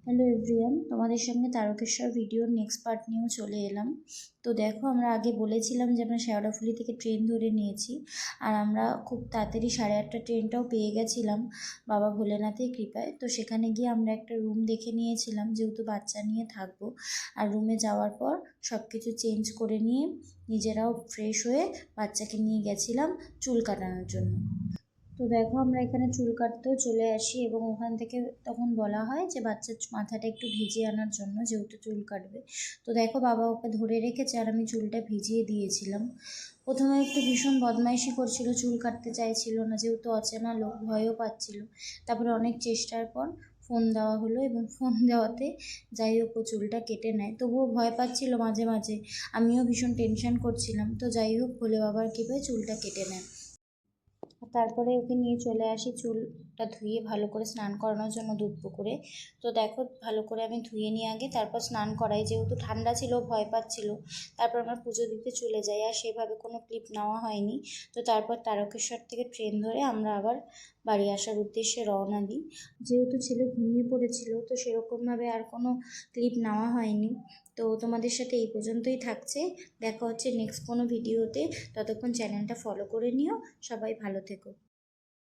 Hello everyone, তোমাদের সঙ্গে তারকেশ্বর ভিডিওর নেক্সট পার্ট নিয়েও চলে এলাম। তো দেখো, আমরা আগে বলেছিলাম যে আমরা শেওড়াফুলি থেকে ট্রেন ধরে নিয়েছি, আর আমরা খুব তাড়াতাড়ি 8:30 ট্রেনটাও পেয়ে গেছিলাম বাবা ভোলেনাথের কৃপায়। তো সেখানে গিয়ে আমরা একটা রুম দেখে নিয়েছিলাম, যেহেতু বাচ্চা নিয়ে থাকবো। আর রুমে যাওয়ার পর সব কিছু চেঞ্জ করে নিয়ে নিজেরাও ফ্রেশ হয়ে বাচ্চাকে নিয়ে গেছিলাম চুল কাটানোর জন্য। তো দেখো, আমরা এখানে চুল কাটতেও চলে আসি এবং ওখান থেকে তখন বলা হয় যে বাচ্চার মাথাটা একটু ভিজিয়ে আনার জন্য, যেহেতু চুল কাটবে। তো দেখো, বাবা ওকে ধরে রেখেছে আর আমি চুলটা ভিজিয়ে দিয়েছিলাম। প্রথমে একটু ভীষণ বদমাইশি করছিল, চুল কাটতে চাইছিল না, যেহেতু অচেনা লোক, ভয়ও পাচ্ছিল। তারপরে অনেক চেষ্টার পর ফোন দেওয়া হলো এবং ফোন দেওয়াতে যাই হোক ও চুলটা কেটে নেয়। তবুও ভয় পাচ্ছিল মাঝে মাঝে, আমিও ভীষণ টেনশন করছিলাম। তো যাই হোক, ভোলে বাবার কৃপায় চুলটা কেটে নেয়। তারপরে ওকে নিয়ে চলে আসি চুলটা ধুয়ে ভালো করে স্নান করানোর জন্য দুধ পুকুরে। তো দেখো, ভালো করে আমি ধুয়ে নিয়ে আগে তারপর স্নান করাই, যেহেতু ঠান্ডা ছিল, ভয় পাচ্ছিল। তারপর আমরা পুজো দিতে চলে যাই, আর সেভাবে কোনো ক্লিপ নেওয়া হয়নি। তো তারপর তারকেশ্বর থেকে ট্রেন ধরে আমরা আবার বাড়ি আসার উদ্দেশ্যে রওনা দিই। যেহেতু ছেলে ঘুমিয়ে পড়েছিল, তো সেরকমভাবে আর কোনো ক্লিপ নেওয়া হয়নি। তো তোমাদের সাথে এই পর্যন্তই থাকছে। দেখা হচ্ছে নেক্সট কোনো ভিডিওতে। ততক্ষণ চ্যানেলটা ফলো করে নিও। সবাই ভালো থেকো।